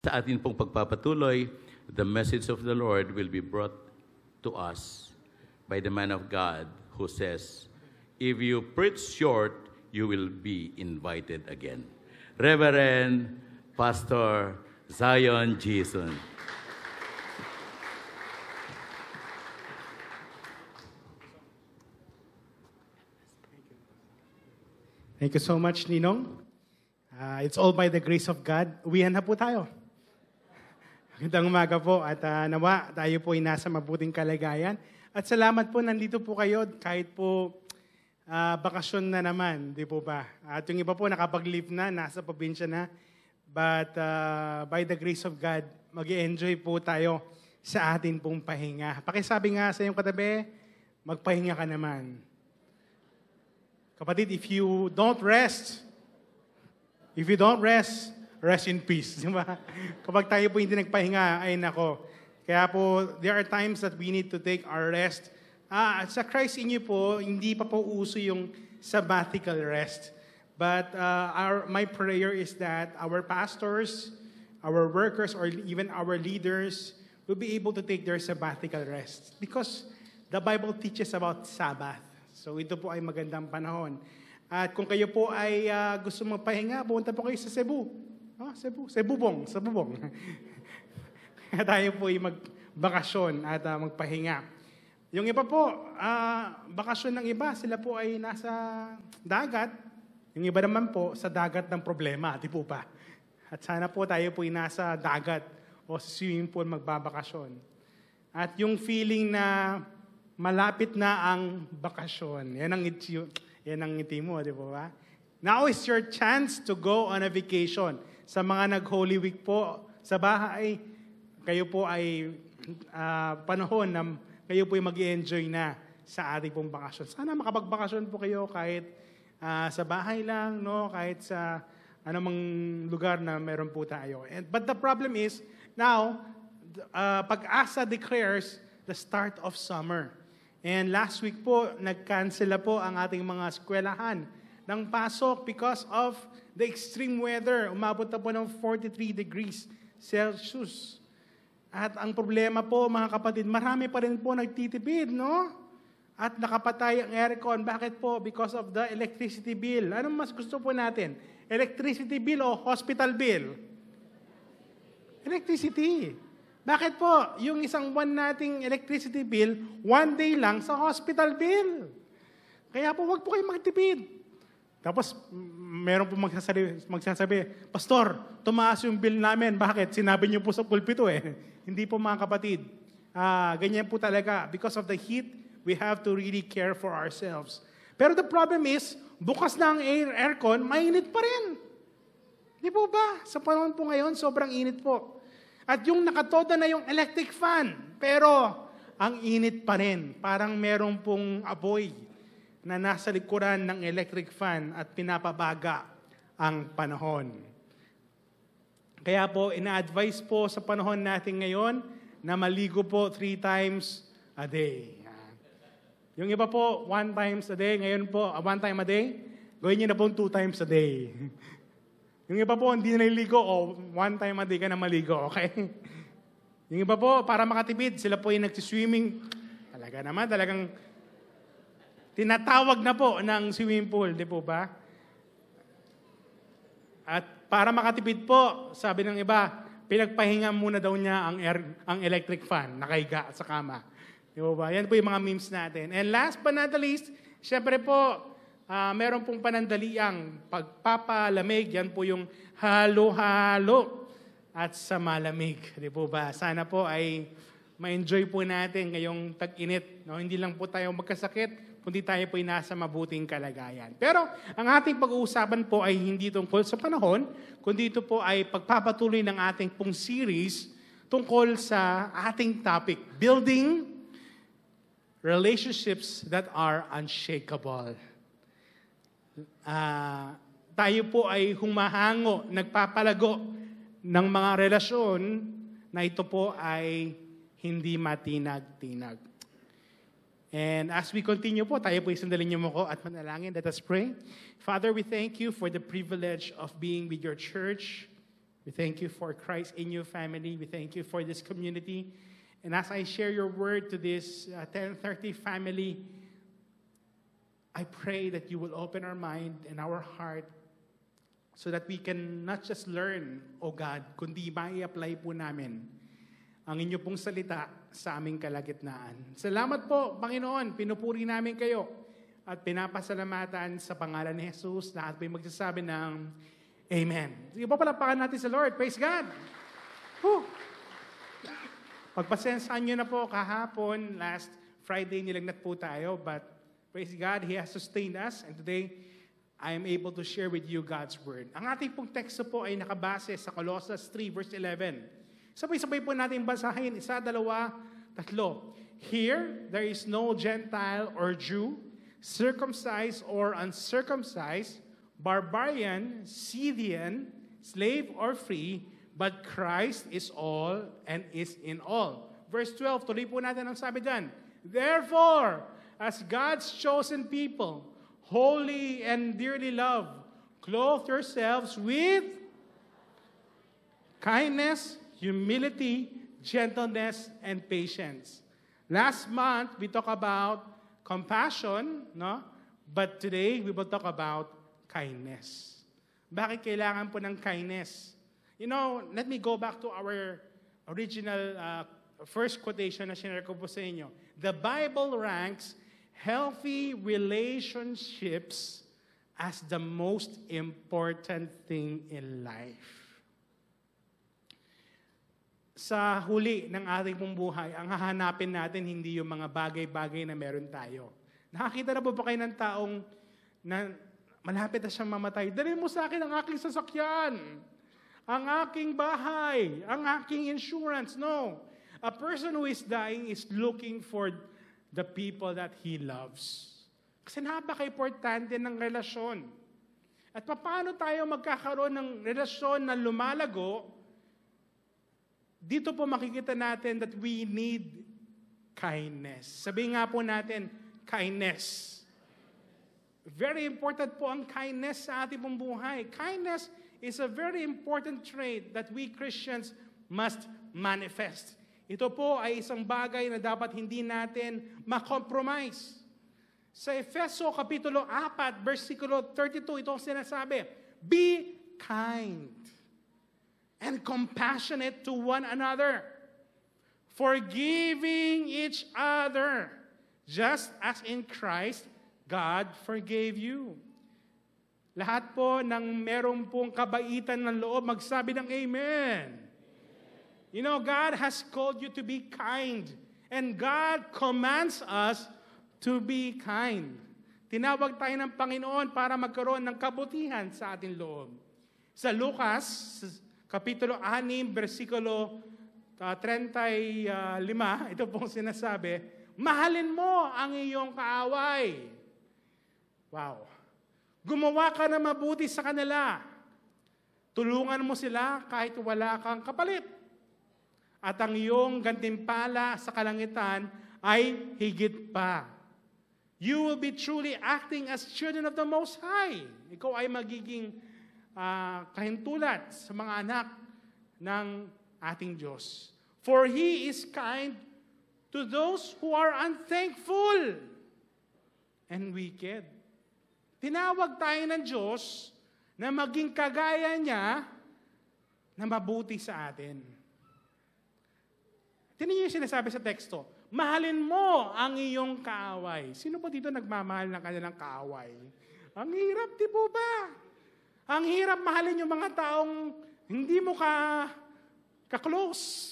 Sa atin pong pagpapatuloy, the message of the Lord will be brought to us by the man of God who says, if you preach short, you will be invited again. Reverend Pastor Zion Jason. Thank you so much, Ninong. It's all by the grace of God. Uwihan na po tayo. Magandang umaga po at nawa tayo po ay nasa mabuting kalagayan. At salamat po, nandito po kayo kahit po bakasyon na naman, di po ba? At yung iba po nakapag-leave na, nasa probinsya na. But by the grace of God, mag-enjoy po tayo sa atin pong pahinga. Pakisabi nga sa iyong katabi, magpahinga ka naman. Kapatid, if you don't rest, rest in peace. Di ba? Kapag tayo po hindi nagpahinga, ay nako. Kaya po, there are times that we need to take our rest. Sa Christ in you po, hindi pa po uso yung sabbatical rest. But my prayer is that our pastors, our workers, or even our leaders will be able to take their sabbatical rest. Because the Bible teaches about Sabbath. So ito po ay magandang panahon. At kung kayo po ay gusto magpahinga, pumunta po kayo sa Cebu. Cebubong. Kaya tayo po ay magbakasyon at magpahinga. Yung iba po, bakasyon ng iba, sila po ay nasa dagat. Yung iba naman po, sa dagat ng problema, di po ba? At sana po tayo po ay nasa dagat o sa swimming pool magbabakasyon. At yung feeling na malapit na ang bakasyon, yan ang ngiti mo, di ba? Now is your chance to go on a vacation. Sa mga nag-Holy Week po sa bahay, kayo po ay panahon na kayo po ay mag-enjoy na sa ating pong bakasyon. Sana makapagbakasyon po kayo kahit sa bahay lang, no? Kahit sa anumang lugar na meron po tayo. But the problem is, now, Pag-asa declares the start of summer. And last week po, nag-cancel na po ang ating mga eskwelahan ng pasok because of the extreme weather. Umabot na po ng 43 degrees Celsius. At ang problema po, mga kapatid, marami pa rin po nagtitipid, no? At nakapatay ang aircon. Bakit po? Because of the electricity bill. Anong mas gusto po natin? Electricity bill o hospital bill? Electricity. Bakit po? Yung isang buwan nating electricity bill, one day lang sa hospital bill. Kaya po, wag po kayo magtipid. Tapos, meron po magsasabi, Pastor, tumaas yung bill namin. Bakit? Sinabi niyo po sa pulpito eh. Hindi po mga kapatid. Ganyan po talaga. Because of the heat, we have to really care for ourselves. Pero the problem is, bukas na ang aircon, mainit pa rin. Di po ba? Sa panahon po ngayon, sobrang init po. At yung nakatoda na yung electric fan, pero ang init pa rin. Parang merong pong apoy na nasa likuran ng electric fan at pinapabaga ang panahon. Kaya po, ina-advise po sa panahon natin ngayon na maligo po 3 times a day. Yung iba po, 1 times a day. Ngayon po, 1 time a day. Gawin niyo na po 2 times a day. Yung iba po, hindi na naliligo, 1 time a day ka na maligo, okay? Yung iba po, para makatipid, sila po yung nagsiswimming. Talagang tinatawag na po ng swimming pool, di po ba? At para makatipid po, sabi ng iba, pinagpahinga muna daw niya ang electric fan, nakahiga sa kama. Di po ba? Yan po yung mga memes natin. And last but not the least, syempre po, meron pong panandaliang pagpapalamig. Yan po yung halo-halo at sa malamig. Di po ba? Sana po ay ma-enjoy po natin ngayong tag-init. No? Hindi lang po tayo magkasakit, kundi tayo po ay nasa mabuting kalagayan. Pero ang ating pag-uusapan po ay hindi tungkol sa panahon, kundi ito po ay pagpapatuloy ng ating pong series tungkol sa ating topic, Building Relationships that are Unshakable. Tayo po ay humahango, nagpapalago ng mga relasyon na ito po ay hindi matinag-tinag. And as we continue po, tayo po isandalin niyo mo ko at manalangin. Let us pray. Father, we thank you for the privilege of being with your church We thank you for Christ in your family. We thank you for this community. And as I share your word to this 1030 family, I pray that you will open our mind and our heart so that we can not just learn, O God, kundi mai-apply po namin ang inyo pong salita sa aming kalagitnaan. Salamat po, Panginoon. Pinupuri namin kayo at pinapasalamatan sa pangalan ni Jesus. Lahat po yung magsasabi ng Amen. Sige po, palapakan natin sa Lord. Praise God. Whew. Pagpasensyahan nyo na po kahapon, last Friday nilagnat po tayo, but praise God, He has sustained us, and today, I am able to share with you God's Word. Ang ating pong teksto po ay nakabase sa Colossians 3 verse 11. Sabay-sabay po natin basahin, 1, 2, 3. Here, there is no Gentile or Jew, circumcised or uncircumcised, barbarian, Scythian, slave or free, but Christ is all and is in all. Verse 12, tuloy po natin ang sabi dyan. Therefore, as God's chosen people, holy and dearly loved, clothe yourselves with kindness, humility, gentleness, and patience. Last month, we talked about compassion, no? But today, we will talk about kindness. Bakit kailangan po ng kindness? You know, let me go back to our original first quotation na sinare ko po sa inyo. The Bible ranks healthy relationships as the most important thing in life. Sa huli ng ating pong buhay, ang hahanapin natin hindi yung mga bagay-bagay na meron tayo. Nakakita na po ba kayo ng taong na malapit na siyang mamatay? Dali mo sa akin ang aking sasakyan, ang aking bahay, ang aking insurance. No. A person who is dying is looking for the people that he loves. Kasi napaka-importante ng relasyon. At paano tayo magkakaroon ng relasyon na lumalago? Dito po makikita natin that we need kindness. Sabihin nga po natin, kindness. Very important po ang kindness sa ating pong buhay. Kindness is a very important trait that we Christians must manifest. Ito po ay isang bagay na dapat hindi natin makompromise. Sa Efeso Kapitulo 4, versikulo 32, ito ang sinasabi, be kind and compassionate to one another, forgiving each other, just as in Christ, God forgave you. Lahat po ng meron pong kabaitan ng loob, magsabi ng Amen. You know, God has called you to be kind. And God commands us to be kind. Tinawag tayo ng Panginoon para magkaroon ng kabutihan sa ating loob. Sa Lucas, Kapitulo 6, versikulo 35, ito pong sinasabi, mahalin mo ang iyong kaaway. Wow. Gumawa ka na mabuti sa kanila. Tulungan mo sila kahit wala kang kapalit. At ang iyong gantimpala sa kalangitan ay higit pa. You will be truly acting as children of the Most High. Ikaw ay magiging kahintulad sa mga anak ng ating Diyos. For He is kind to those who are unthankful and wicked. Tinawag tayo ng Diyos na maging kagaya niya na mabuti sa atin. Tingnan niyo yung sinasabi sa teksto, mahalin mo ang iyong kaaway. Sino po dito nagmamahal ng kanilang kaaway? Ang hirap, di po ba? Ang hirap mahalin yung mga taong hindi mo ka-close.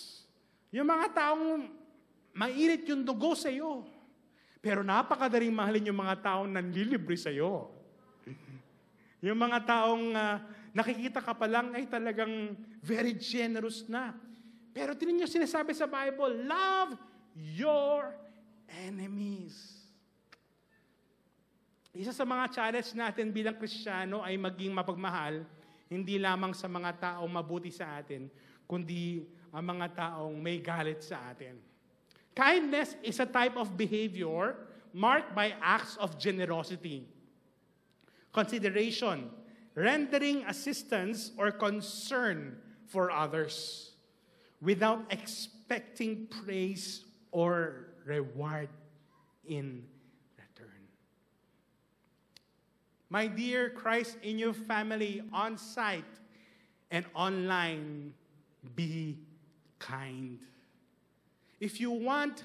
Yung mga taong mainit yung dugo sa iyo. Pero napakadaling mahalin yung mga taong nanlilibre sa iyo. Yung mga taong nakikita ka pa lang ay talagang very generous na. Pero tinan niyo sinasabi sa Bible, love your enemies. Isa sa mga challenge natin bilang Kristiyano ay maging mapagmahal, hindi lamang sa mga taong mabuti sa atin, kundi ang mga taong may galit sa atin. Kindness is a type of behavior marked by acts of generosity, consideration, rendering assistance or concern for others without expecting praise or reward in return. My dear Christ in your family, on-site and online, be kind. If you want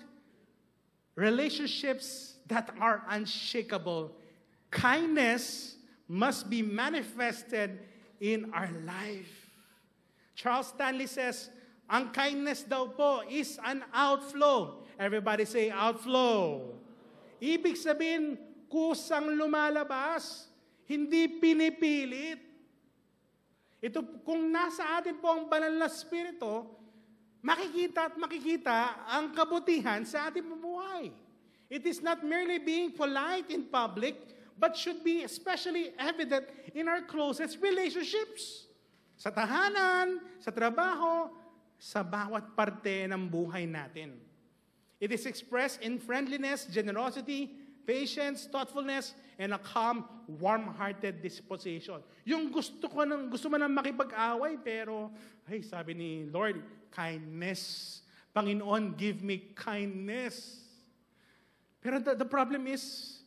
relationships that are unshakable, kindness must be manifested in our life. Charles Stanley says, ang kindness daw po is an outflow. Everybody say outflow. Ibig sabihin, kusang lumalabas, hindi pinipilit. Ito, kung nasa atin po ang banal na spirito, makikita at makikita ang kabutihan sa ating buhay. It is not merely being polite in public, but should be especially evident in our closest relationships. Sa tahanan, sa trabaho, sa bawat parte ng buhay natin. It is expressed in friendliness, generosity, patience, thoughtfulness, and a calm, warm-hearted disposition. Yung gusto mo nang makipag-away, pero, ay, sabi ni Lord, kindness. Panginoon, give me kindness. Pero the problem is,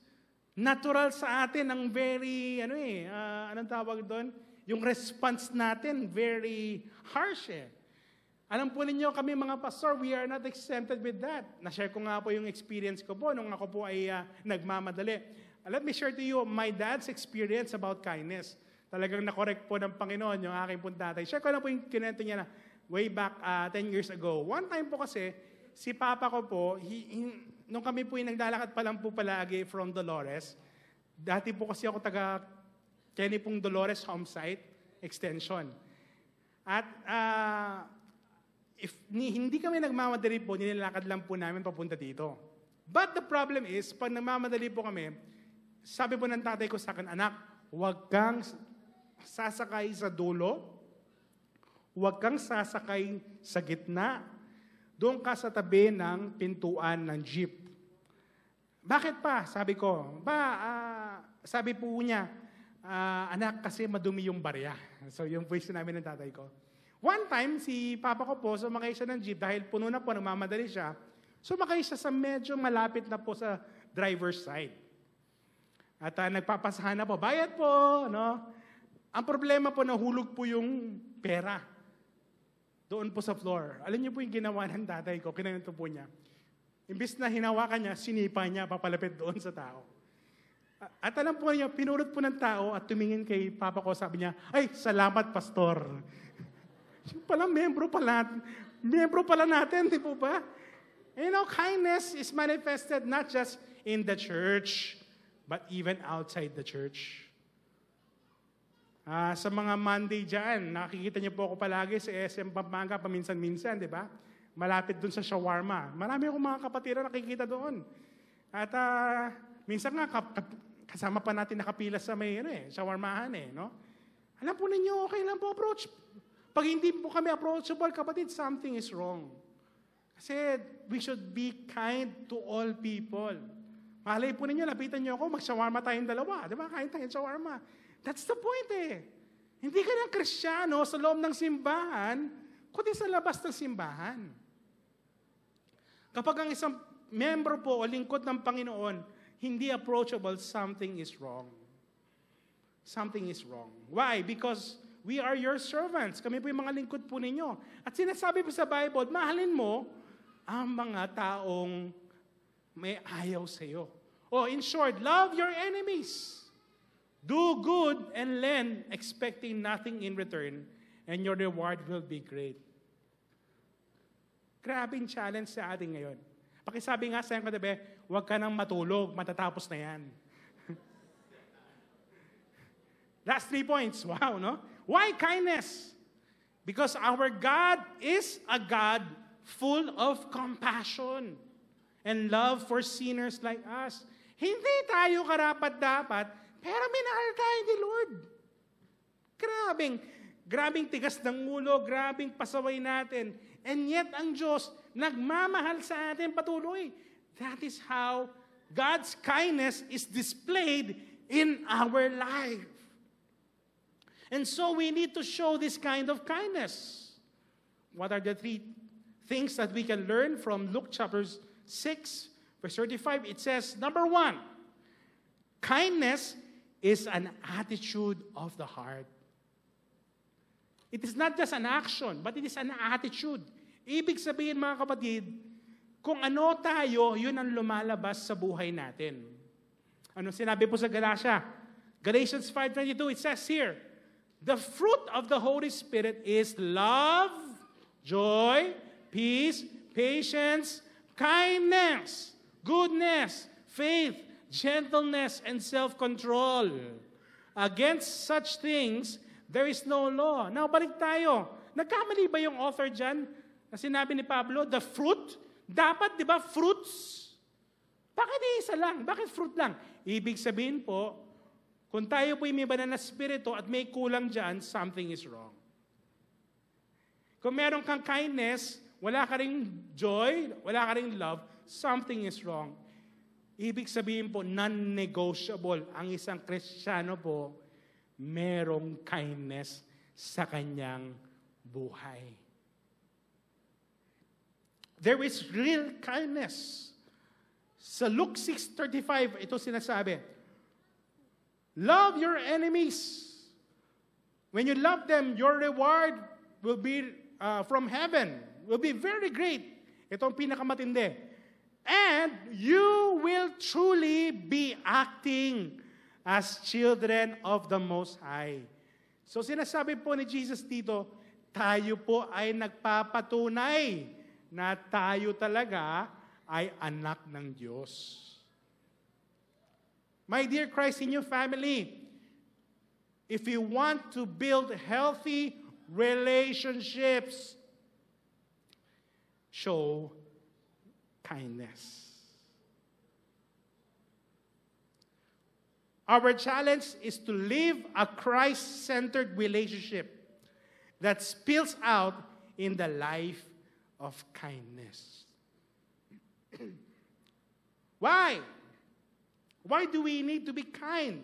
natural sa atin ang very, anong tawag doon? Yung response natin, very harsh eh. Alam po ninyo, kami mga pastor, we are not exempted with that. Na-share ko nga po yung experience ko po nung ako po ay nagmamadali. Let me share to you my dad's experience about kindness. Talagang na-correct po ng Panginoon yung aking pong tatay. Share ko na po yung kinento niya na way back 10 years ago. One time po kasi, si Papa ko po, nung kami po yung naglalakad pa lang po palagi from Dolores, dati po kasi ako taga Kenny pong Dolores Homesite Extension. At hindi kami nagmamadali po, nilalakad lang po namin papunta dito. But the problem is, pag nagmamadali po kami, sabi po ng tatay ko sa akin, anak, huwag kang sasakay sa dulo, huwag kang sasakay sa gitna, doon ka sa tabi ng pintuan ng jeep. Bakit pa? Sabi ko. Sabi po niya, anak, kasi madumi yung barya. So yung voice namin ng tatay ko. One time, si Papa ko po, sumakay siya ng jeep dahil puno na po, nagmamadali siya. Sumakay siya sa medyo malapit na po sa driver's side. At nagpapasahan na po, bayad po, no? Ang problema po, nahulog po yung pera. Doon po sa floor. Alam niyo po yung ginawa ng tatay ko, kinanito po niya. Imbis na hinawakan niya, sinipa niya, papalapit doon sa tao. At alam po niya, pinurot po ng tao at tumingin kay Papa ko, sabi niya, ay, salamat, pastor. Yung pala, membro pala natin, di po ba? You know, kindness is manifested not just in the church, but even outside the church. Sa mga Monday dyan, nakikita niyo po ako palagi sa SM Pampanga, paminsan-minsan, di ba? Malapit dun sa shawarma. Marami akong mga kapatira nakikita doon. At minsan nga, kasama pa natin nakapila sa may shawarmahan no? Alam po ninyo, okay lang po approach. Pag hindi po kami approachable, kapatid, something is wrong. Kasi we should be kind to all people. Malay po ninyo, lapitan nyo ako, mag-shawarma tayong dalawa. Di ba? Kain tayong shawarma. That's the point Hindi ka ng Kristiyano sa loob ng simbahan, kundi sa labas ng simbahan. Kapag ang isang membro po o lingkod ng Panginoon, hindi approachable, something is wrong. Something is wrong. Why? Because we are your servants. Kami po yung mga lingkod po ninyo. At sinasabi po sa Bible, mahalin mo ang mga taong may ayaw sa iyo. In short, love your enemies. Do good and lend, expecting nothing in return, and your reward will be great. Grabing challenge sa atin ngayon. Pakisabi nga sa iyong katabi, huwag ka nang matulog, matatapos na yan. Last 3 points. Wow, no? Why kindness? Because our God is a God full of compassion and love for sinners like us. Hindi tayo karapat-dapat, pero minahal tayo ni Lord. Grabing tigas ng ulo, grabing pasaway natin. And yet, ang Diyos, nagmamahal sa atin patuloy. That is how God's kindness is displayed in our life. And so we need to show this kind of kindness. What are the three things that we can learn from Luke chapter 6, verse 35? It says, number 1, kindness is an attitude of the heart. It is not just an action, but it is an attitude. Ibig sabihin, mga kapatid, kung ano tayo, yun ang lumalabas sa buhay natin. Ano sinabi po sa Galatia? Galatians 5:22, it says here, the fruit of the Holy Spirit is love, joy, peace, patience, kindness, goodness, faith, gentleness, and self-control. Against such things, there is no law. Now, balik tayo. Nagkamali ba yung author dyan na sinabi ni Pablo, the fruit? Dapat, di ba, fruits? Bakit isa lang? Bakit fruit lang? Ibig sabihin po, kung tayo po may banal na spirito at may kulang dyan, something is wrong. Kung meron kang kindness, wala ka ring joy, wala ka ring love, something is wrong. Ibig sabihin po, non-negotiable. Ang isang Kristiyano po, merong kindness sa kanyang buhay. There is real kindness. Sa Luke 6:35, ito sinasabi, love your enemies. When you love them, your reward will be from heaven. Will be very great. Ito ang pinakamatindi. And you will truly be acting as children of the Most High. So sinasabi po ni Jesus dito, tayo po ay nagpapatunay na tayo talaga ay anak ng Diyos. My dear Christ in your family, if you want to build healthy relationships, show kindness. Our challenge is to live a Christ-centered relationship that spills out in the life of kindness. Why? Why do we need to be kind?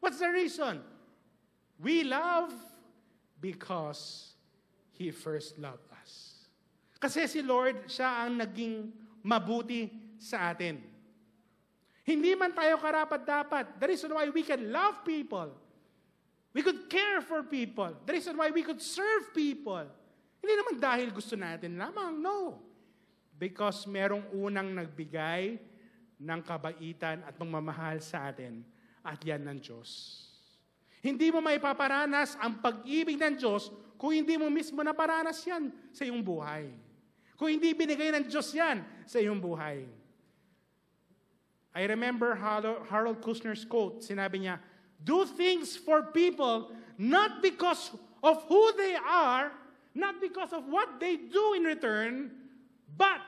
What's the reason? We love because He first loved us. Kasi si Lord, siya ang naging mabuti sa atin. Hindi man tayo karapat-dapat. The reason why we can love people, we could care for people, the reason why we could serve people, hindi naman dahil gusto natin lamang, no. Because merong unang nagbigay ng kabaitan at pagmamahal sa atin, at yan ng Diyos. Hindi mo maipaparanas ang pag-ibig ng Diyos kung hindi mo mismo naparanas yan sa iyong buhay. Kung hindi binigay ng Diyos yan sa iyong buhay. I remember Harold Kushner's quote. Sinabi niya, do things for people not because of who they are, not because of what they do in return, but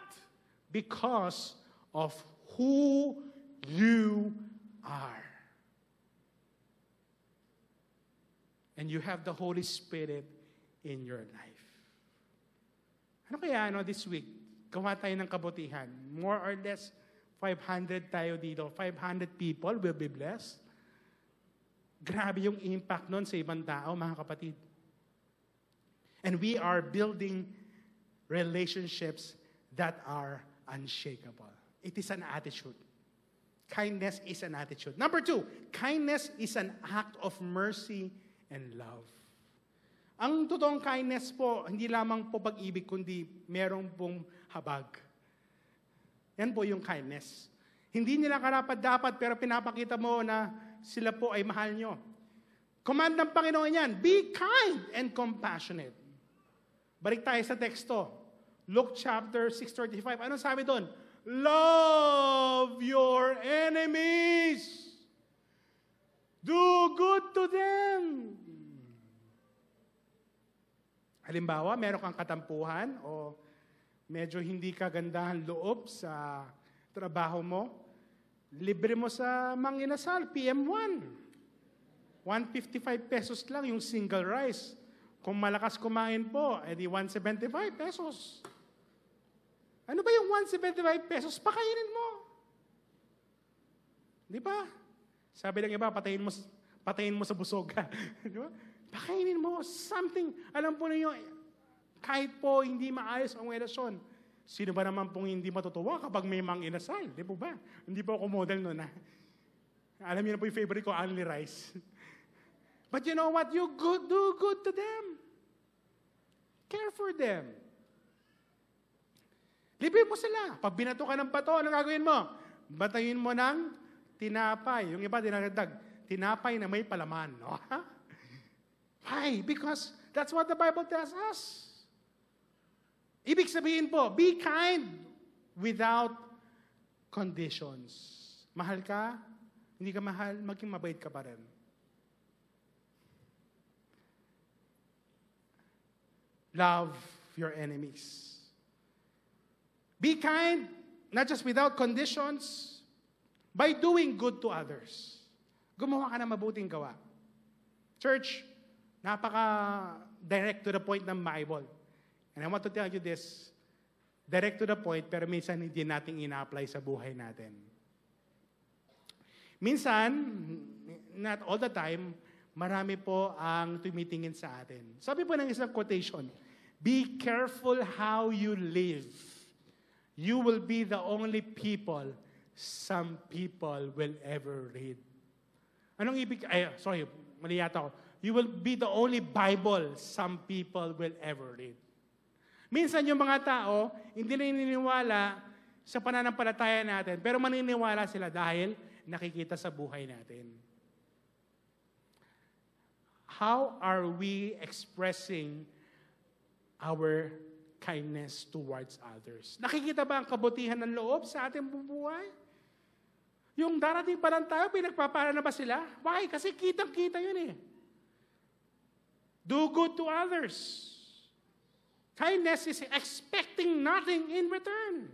because of who you are. And you have the Holy Spirit in your life. Ano kaya this week? Gawa tayo ng kabutihan. More or less, 500 tayo dito. 500 people will be blessed. Grabe yung impact nun sa ibang tao, mga kapatid. And we are building relationships that are unshakable. It is an attitude. Kindness is an attitude. Number 2, kindness is an act of mercy and love. Ang totoong kindness po, hindi lamang po pag-ibig, kundi merong pong habag. Yan po yung kindness. Hindi nila karapat-dapat, pero pinapakita mo na sila po ay mahal nyo. Command ng Panginoon yan, be kind and compassionate. Balik tayo sa teksto. Luke chapter 6:35. Ano sabi doon? Love your enemies. Do good to them. Halimbawa, meron kang katampuhan o medyo hindi kagandahan loob sa trabaho mo, libre mo sa Mang Inasal, PM1. 155 pesos lang yung single rice. Kung malakas kumain po, edi 175 pesos. Ano ba yung 175 pesos? Pakainin mo. Di ba? Sabi ng iba, patayin mo sa busog. Di ba? Pakainin mo something. Alam po ninyo, Kahit po hindi maayos ang relasyon. Sino ba naman pong hindi matutuwa kapag may mang inasal? Di po ba? Hindi po ako model nun. Alam niyo na po yung favorite ko, only rice. But you know what? You do good to them. Care for them. Libre mo sila. Pag binato ka ng bato, anong gagawin mo? Batayin mo ng tinapay. Yung iba, dinagdag. Tinapay na may palaman. No? Why? Because that's what the Bible tells us. Ibig sabihin po, be kind without conditions. Mahal ka, hindi ka mahal, maging mabait ka pa rin. Love your enemies. Be kind, not just without conditions, by doing good to others. Gumawa ka ng mabuting gawa. Church, napaka-direct to the point ng Bible. And I want to tell you this, direct to the point, pero minsan hindi natin ina-apply sa buhay natin. Minsan, not all the time, marami po ang tumitingin sa atin. Sabi po ng isang quotation, be careful how you live. You will be the only people some people will ever read. Anong ibig? Mali yata ako. You will be the only Bible some people will ever read. Minsan yung mga tao, hindi na naniniwala sa pananampalataya natin, pero maniniwala sila dahil nakikita sa buhay natin. How are we expressing our kindness towards others? Nakikita ba ang kabutihan ng loob sa ating buhay? Yung darating pa lang tayo, pinagpapala na ba sila? Why? Kasi kitang-kita yun eh. Do good to others. Kindness is expecting nothing in return.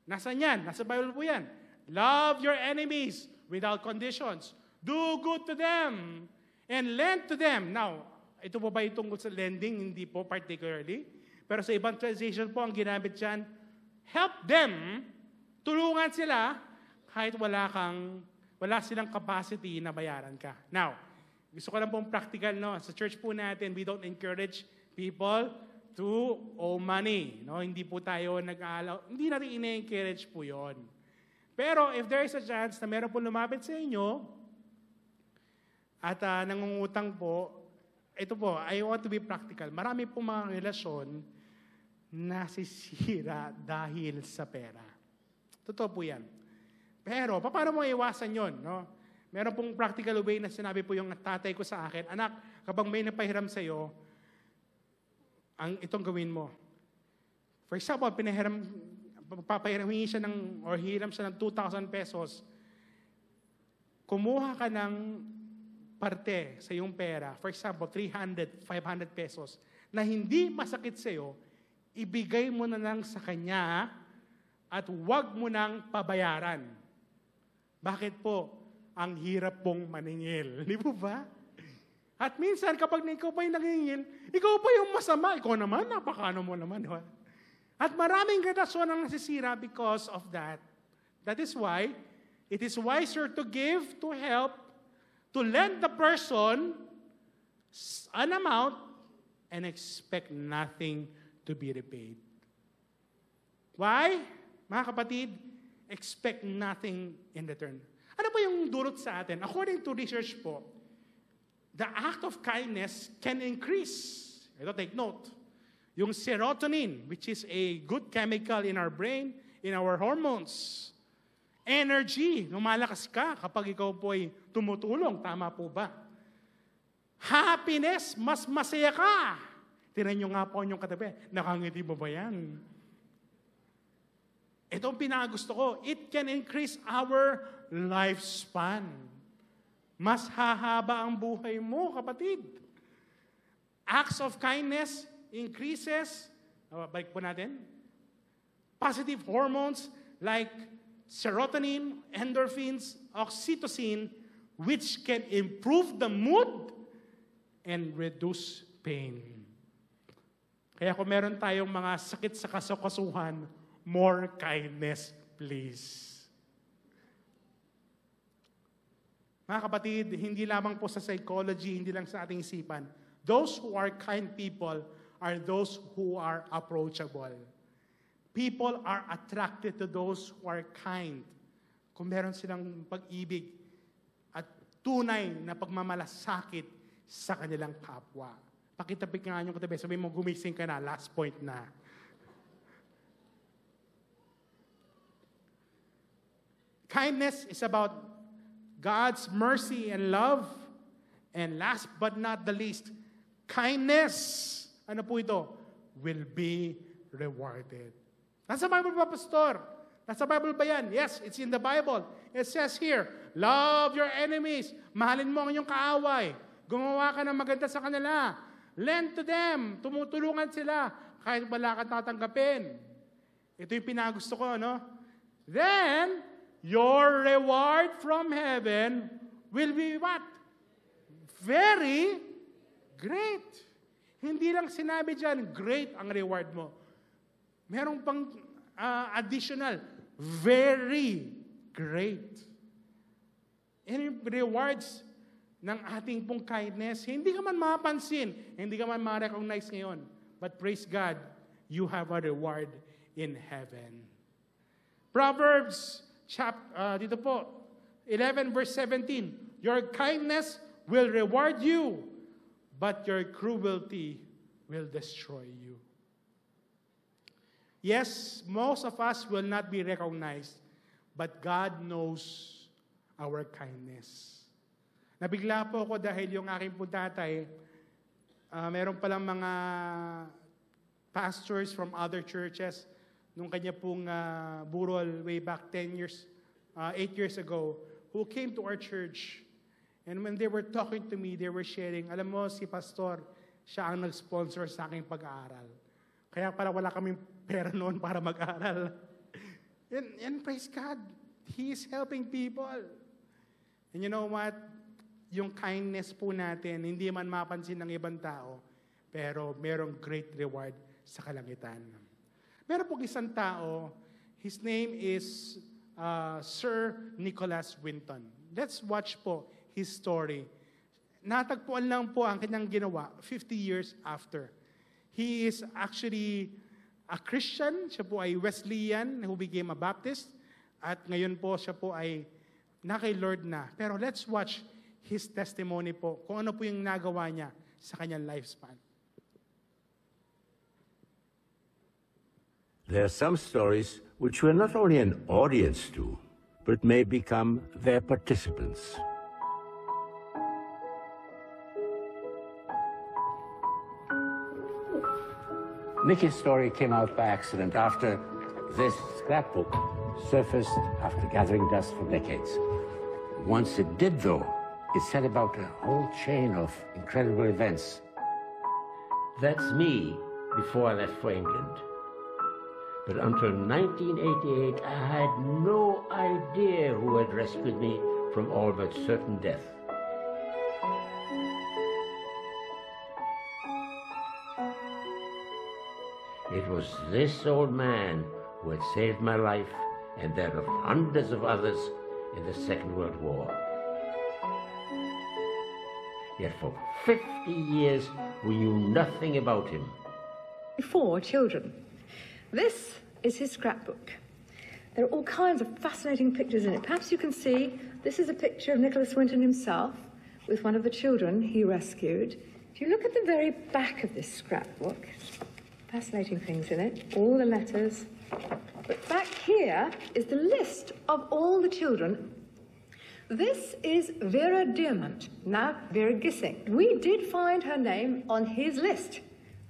Nasaan yan? Nasa Bible po yan. Love your enemies without conditions. Do good to them and lend to them. Now, ito po ba yung tungkol sa lending? Hindi po particularly. Pero sa ibang translation po, ang ginamit dyan, help them, tulungan sila, kahit wala silang capacity na bayaran ka. Now, gusto ko lang pong practical, no? Sa church po natin, we don't encourage people to owe money. No? Hindi po tayo nag-aalaw. Hindi natin ina-encourage po yon. Pero if there is a chance na meron po lumapit sa inyo at nangungutang po, ito po, I want to be practical. Marami po mga relasyon nasisira dahil sa pera. Totoo po yan. Pero, paano mo iwasan yon? No? Meron pong practical way na sinabi po yung tatay ko sa akin, anak, kapag may napahiram sa'yo, itong gawin mo. For example, papahiram siya ng 2,000 pesos. Kumuha ka ng parte sa iyong pera, for example, 300, 500 pesos, na hindi masakit sa iyo, ibigay mo na lang sa kanya at huwag mo nang pabayaran. Bakit po? Ang hirap pong maningil. Di po ba? At minsan, kapag ikaw pa yung nangingil, ikaw pa yung masama. Ikaw naman, napakano mo naman. Diba? At maraming relasyon ang nasisira because of that. That is why it is wiser to give, to help, to lend the person an amount and expect nothing to be repaid. Why? Mga kapatid, expect nothing in return. Ano po yung dulot sa atin? According to research po, the act of kindness can increase. Ito, take note. Yung serotonin, which is a good chemical in our brain, in our hormones. Energy, lumalakas ka kapag ikaw po ay tumutulong. Tama po ba? Happiness, mas masaya ka. Tinan nyo nga po yung katabi. Nakangiti mo ba yan? Ito ang pinakagusto ko. It can increase our lifespan. Mas hahaba ang buhay mo, kapatid. Acts of kindness increases, balik po natin, positive hormones like serotonin, endorphins, oxytocin, which can improve the mood and reduce pain. Kaya kung meron tayong mga sakit sa kasukasuhan, more kindness, please. Mga kapatid, hindi lamang po sa psychology, hindi lang sa ating isipan. Those who are kind people are those who are approachable. People are attracted to those who are kind. Kung meron silang pag-ibig at tunay na pagmamalasakit sa kanilang kapwa. Pakitapik nga nyo katabi, sabihin mo, gumising ka na, last point na. Kindness is about God's mercy and love. And last but not the least, kindness, ano po ito? Will be rewarded. Nasa Bible ba, Pastor? Nasa Bible ba yan? Yes, it's in the Bible. It says here, love your enemies. Mahalin mo ang inyong kaaway. Gumawa ka ng maganda sa kanila. Lend to them. Tumutulungan sila kahit wala ka tatanggapin. Ito yung pinagusto ko, no? Then, your reward from heaven will be what? Very great. Hindi lang sinabi dyan, great ang reward mo. Merong pang additional, very great. And yung rewards ng ating pong kindness, hindi ka man mapapansin, hindi ka man ma-recognize ngayon. But praise God, you have a reward in heaven. Proverbs, dito po, 11 verse 17, your kindness will reward you, but your cruelty will destroy you. Yes, most of us will not be recognized, but God knows our kindness. Nabigla po ako dahil yung aking po tatay, meron palang mga pastors from other churches nung kanya pong burol way back 8 years ago, who came to our church. And when they were talking to me, they were sharing, alam mo, si Pastor, siya ang nag-sponsor sa aking pag-aaral. Kaya pala wala kaming pera noon para mag-aral. And praise God, He is helping people. And you know what? Yung kindness po natin, hindi man mapansin ng ibang tao, pero merong great reward sa kalangitan. Meron po isang tao, his name is Sir Nicholas Winton. Let's watch po his story. Natagpuan lang po ang kanyang ginawa 50 years after. He is actually a Christian. Siya po ay Wesleyan who became a Baptist. At ngayon po siya po ay kay Lord na. Pero let's watch his testimony po kung ano po yung nagawa niya sa kanyang lifespan. There are some stories which we're not only an audience to, but may become their participants. Nicky's story came out by accident after this scrapbook surfaced after gathering dust for decades. Once it did, though, it set about a whole chain of incredible events. That's me before I left for England. But until 1988, I had no idea who had rescued me from all but certain death. It was this old man who had saved my life and that of hundreds of others in the Second World War. Yet for 50 years, we knew nothing about him. 4 children. This is his scrapbook. There are all kinds of fascinating pictures in it. Perhaps you can see, this is a picture of Nicholas Winton himself with one of the children he rescued. If you look at the very back of this scrapbook, fascinating things in it, all the letters. But back here is the list of all the children. This is Vera Diamant, now Vera Gissing. We did find her name on his list.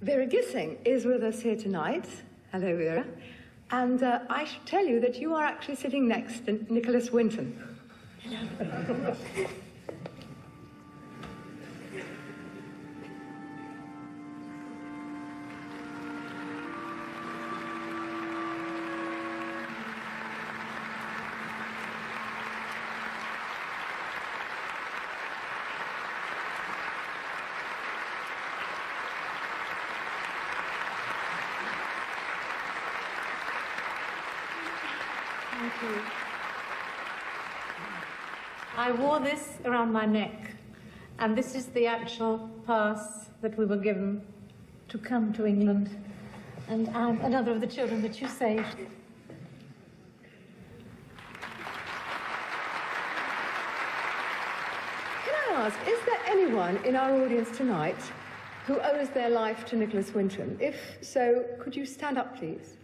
Vera Gissing is with us here tonight. Hello, Vera. And I should tell you that you are actually sitting next to Nicholas Winton. I wore this around my neck, and this is the actual pass that we were given to come to England, and I'm another of the children that you saved. Can I ask, is there anyone in our audience tonight who owes their life to Nicholas Winton? If so, could you stand up, please?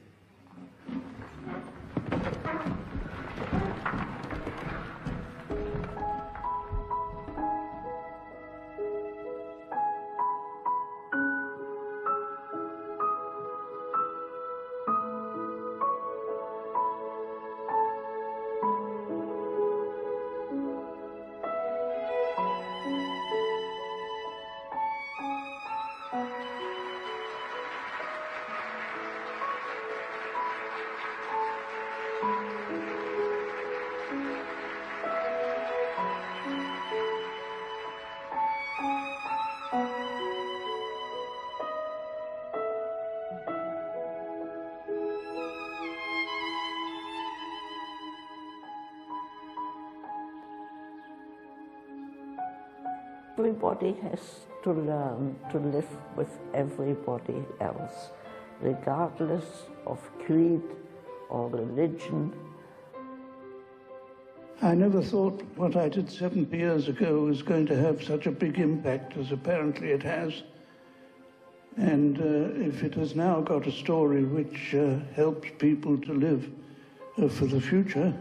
Everybody has to learn to live with everybody else, regardless of creed or religion. I never thought what I did 70 years ago was going to have such a big impact as apparently it has. And if it has now got a story which helps people to live for the future,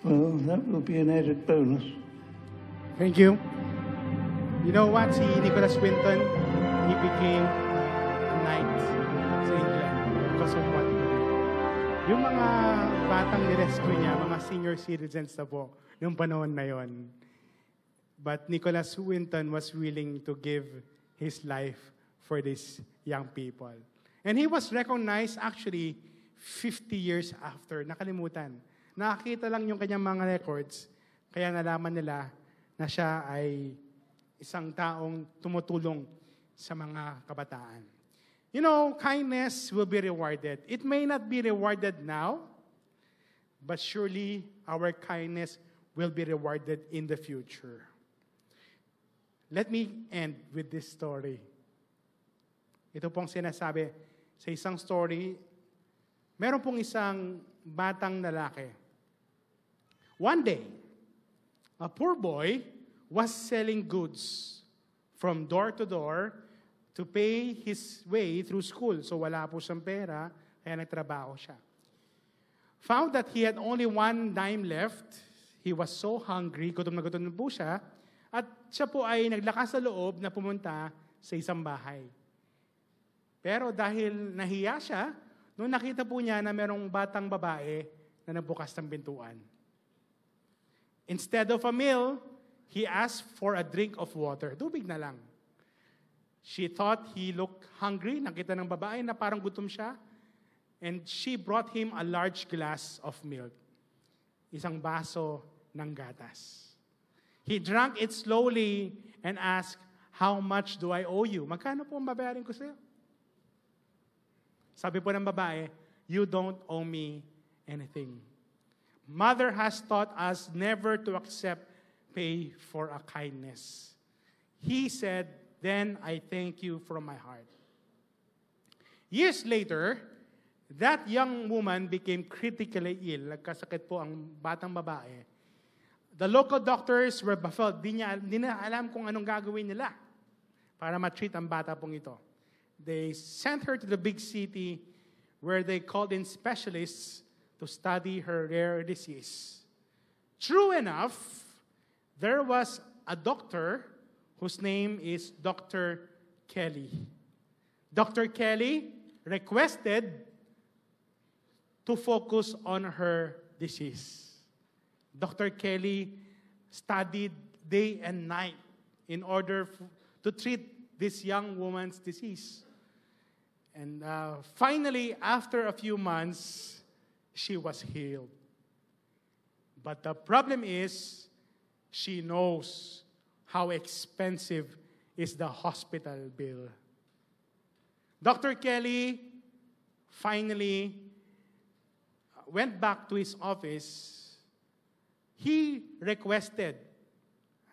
well, that will be an added bonus. Thank you. You know what? Si Nicholas Winton, he became a knight sa England because of what he did. Yung mga batang nirescue niya, mga senior citizens na po, yung panahon na yon. But Nicholas Winton was willing to give his life for these young people. And he was recognized actually 50 years after. Nakalimutan. Nakakita lang yung kanyang mga records, kaya nalaman nila na siya ay isang taong tumutulong sa mga kabataan. You know, kindness will be rewarded. It may not be rewarded now, but surely our kindness will be rewarded in the future. Let me end with this story. Ito pong sinasabi sa isang story, meron pong isang batang lalaki. One day, a poor boy was selling goods from door to door to pay his way through school. So wala po siyang pera, kaya nagtrabaho siya. Found that he had only 1 dime left. He was so hungry, gutom na po siya, at siya po ay naglakas sa loob na pumunta sa isang bahay. Pero dahil nahiya siya, nung nakita po niya na merong batang babae na nagbukas ng pintuan. Instead of a meal, he asked for a drink of water. Tubig na lang. She thought he looked hungry. Nakita ng babae na parang gutom siya. And she brought him a large glass of milk. Isang baso ng gatas. He drank it slowly and asked, "How much do I owe you?" Magkano po ang babayarin ko sa'yo? Sabi po ng babae, "You don't owe me anything." Mother has taught us never to accept pay for a kindness. He said, "Then I thank you from my heart." Years later, that young woman became critically ill. Nagkasakit po ang batang babae. The local doctors were baffled. Di na alam kung anong gagawin nila para ma-treat ang bata pong ito. They sent her to the big city where they called in specialists to study her rare disease. True enough, there was a doctor whose name is Dr. Kelly. Dr. Kelly requested to focus on her disease. Dr. Kelly studied day and night in order to treat this young woman's disease. And finally, after a few months, she was healed. But the problem is, she knows how expensive is the hospital bill. Dr. Kelly finally went back to his office. He requested,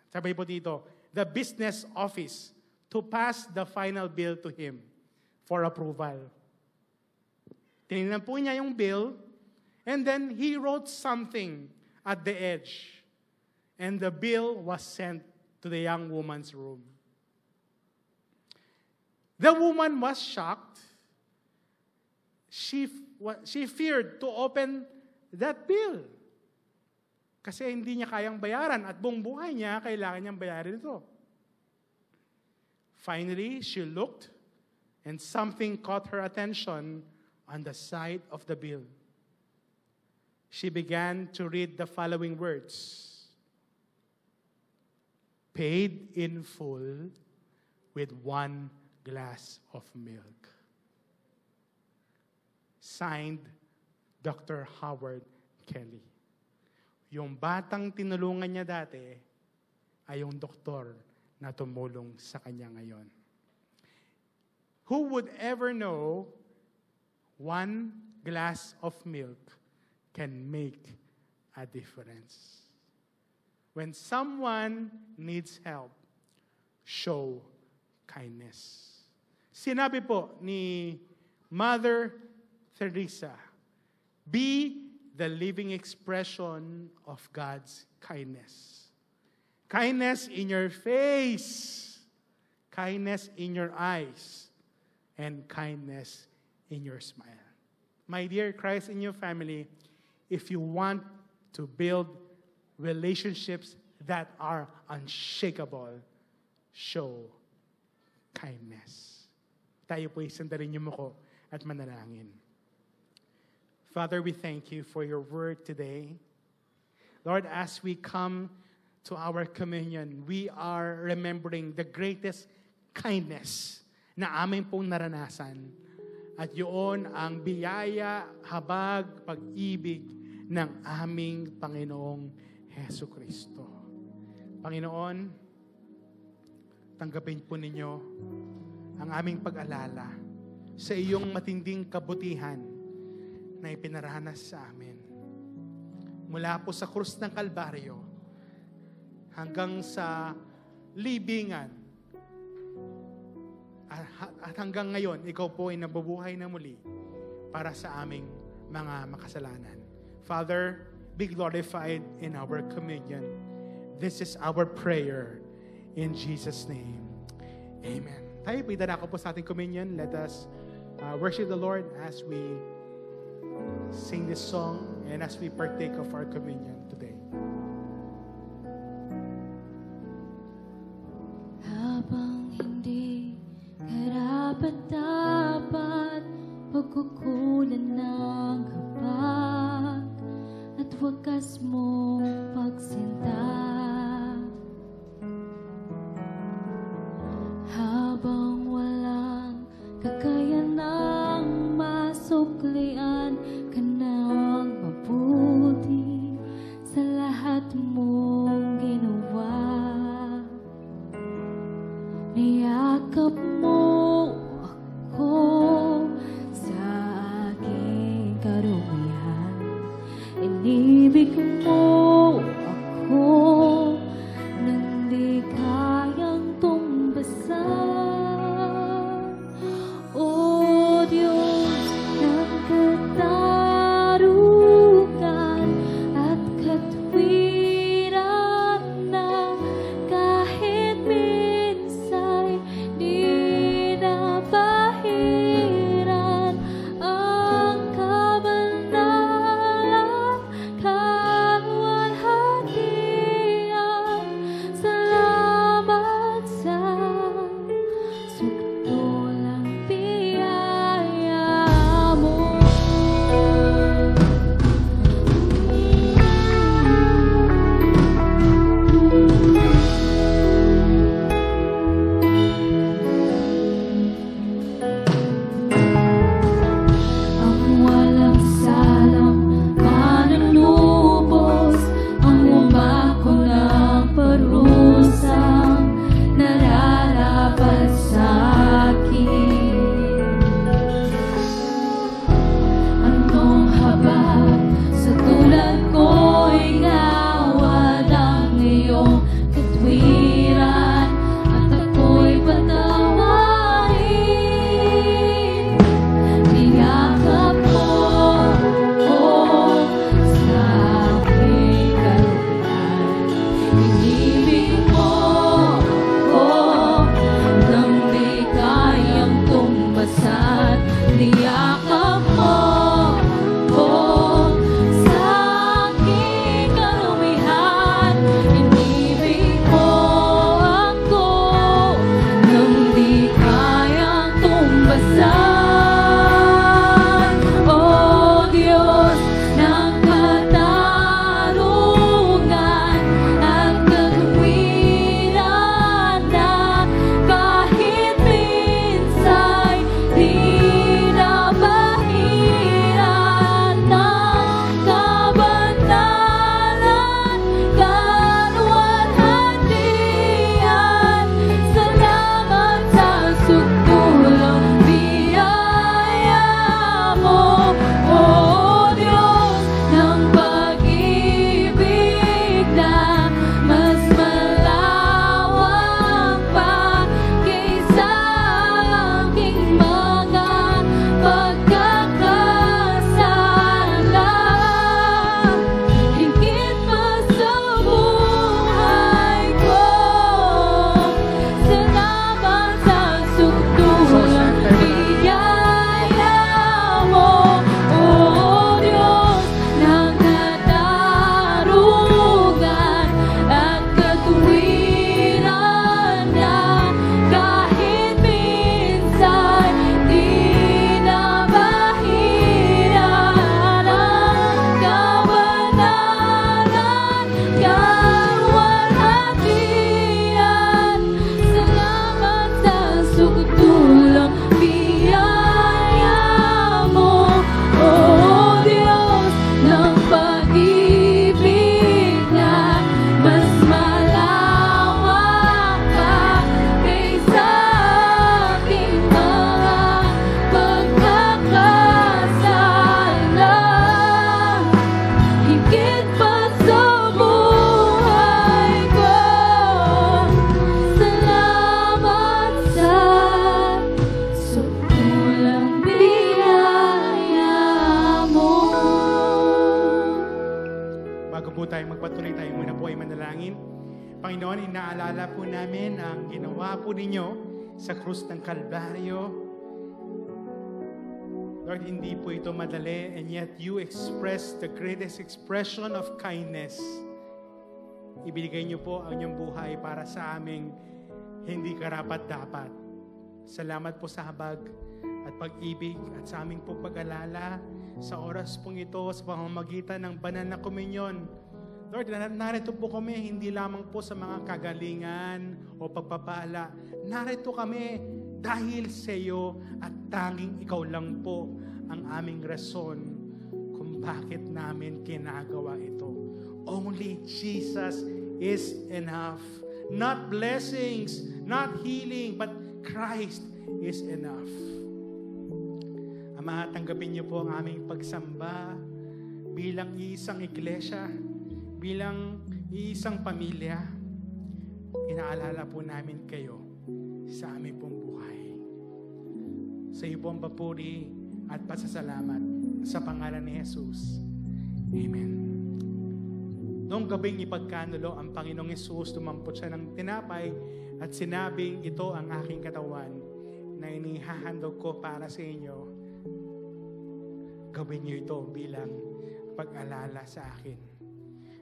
sabi po dito, the business office to pass the final bill to him. for approval. Tinignan po niya yung bill, and then he wrote something at the edge. And the bill was sent to the young woman's room. The woman was shocked. She feared to open that bill. Kasi hindi niya kayang bayaran at buong buhay niya, kailangan niyang bayaran ito. Finally, she looked and something caught her attention on the side of the bill. She began to read the following words. Paid in full with 1 glass of milk. Signed, Dr. Howard Kelly. Yung batang tinulungan niya dati ay yung doktor na tumulong sa kanya ngayon. Who would ever know 1 glass of milk can make a difference? When someone needs help, show kindness. Sinabi po ni Mother Teresa, be the living expression of God's kindness. Kindness in your face, kindness in your eyes, and kindness in your smile. My dear Christ in your family, if you want to build relationships that are unshakable, show kindness. Tayo po isandarin niyo mo ko at manalangin. Father, we thank you for your word today. Lord, as we come to our communion, we are remembering the greatest kindness na amin pong naranasan. At yun ang biyaya, habag, pag-ibig ng aming Panginoong Hesu Kristo. Panginoon, tanggapin po ninyo ang aming pag-alala sa iyong matinding kabutihan na ipinaranas sa amin. Mula po sa krus ng Kalbaryo hanggang sa libingan at hanggang ngayon, ikaw po ay nabubuhay na muli para sa aming mga makasalanan. Father, be glorified in our communion. This is our prayer in Jesus' name. Amen. Tayo po, idarako po sa ating communion. Let us worship the Lord as we sing this song and as we partake of our communion today. Habang hindi karapat-dapat pagkukulan ng habag at wakas mong pagsinta, habang walang kakayanang masuklian ka ng mabuti sa lahat mong ginawa. Niyakap mo ako sa aking karumihan. Inibig mo ako nang di kayang tumbasan. O Diyos ng katarugan at katwiran na kahit minsay di napahiran ang kabanalan, Panginoon, inaalala po namin ang ginawa po ninyo sa krus ng Kalbaryo. Lord, hindi po ito madali, and yet you express the greatest expression of kindness. Ibigay niyo po ang inyong buhay para sa aming hindi karapat-dapat. Salamat po sa habag at pag-ibig at sa aming pong pag-alala sa oras pong ito sa pamamagitan ng banal na komunyon. Lord, narito po kami hindi lamang po sa mga kagalingan o pagpapala. Narito kami dahil sa iyo at tanging ikaw lang po ang aming rason kung bakit namin ginagawa ito. Only Jesus is enough. Not blessings, not healing, but Christ is enough. Ama, tanggapin niyo po ang aming pagsamba bilang isang iglesia, bilang isang pamilya. Inaalala po namin kayo sa aming pong buhay. Sa iyo po ang papuri at pasasalamat sa pangalan ni Jesus. Amen. Noong gabing ipagkanulo ang Panginoong Hesus, tumampot siya ng tinapay at sinabing, ito ang aking katawan na inihahandog ko para sa inyo. Gawin niyo ito bilang pag-alala sa akin.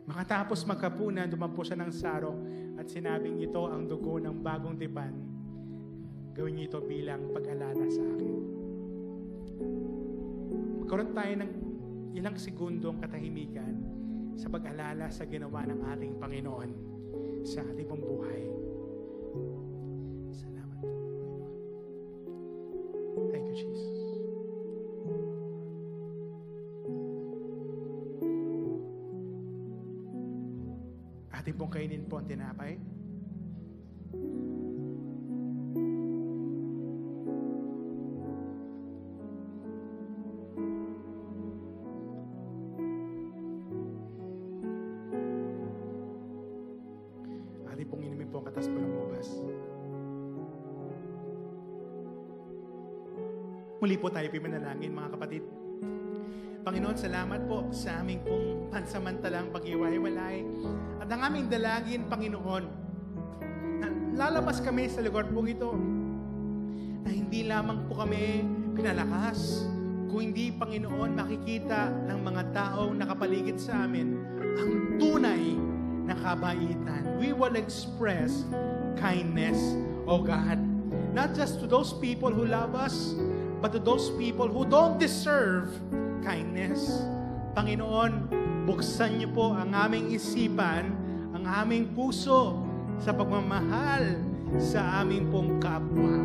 Makatapos magkapunan, dumampo siya ng saro at sinabing, ito ang dugo ng bagong tipan. Gawin niyo ito bilang pag-alala sa akin. Magkaroon tayo ng ilang segundong katahimikan sa pag-alala sa ginawa ng ating Panginoon sa ating pong buhay. Salamat po. Thank you, Jesus. Ating pong kainin po ang tinapay. Ating pong inumin po ang katas po ng ubas. Muli po tayo pimanalangin, mga kapatid. Panginoon, salamat po sa aming pong pansamantalang pag-iwalay. At ang aming dalangin, Panginoon, na lalabas kami sa lugar pong ito, na hindi lamang po kami pinalakas, kung hindi, Panginoon, makikita ng mga taong nakapaligid sa amin ang tunay na kabaitan. We will express kindness, O God, not just to those people who love us, but to those people who don't deserve kindness. Panginoon, buksan niyo po ang aming isipan, ang aming puso sa pagmamahal sa aming pong kapwa,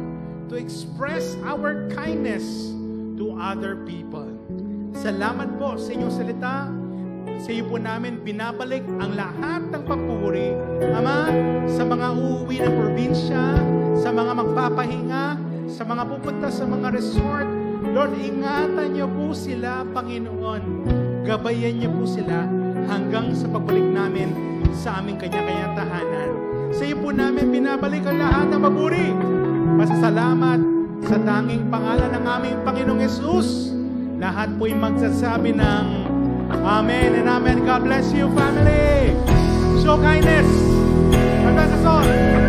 to express our kindness to other people. Salamat po sa inyong salita. Sa iyo po namin binabalik ang lahat ng papuri, Ama, sa mga uuwi ng probinsya, sa mga magpapahinga, sa mga pupunta sa mga resort. Lord, ingatan niyo po sila, Panginoon. Gabayan niyo po sila hanggang sa pagbalik namin sa aming kanya-kanyang tahanan. Sa iyo po namin binabalik ang lahat ng papuri. Pasasalamat sa tanging pangalan ng aming Panginoong Hesus. Lahat po'y magsasabi ng Amen and Amen. God bless you, family. Show kindness. God bless us all.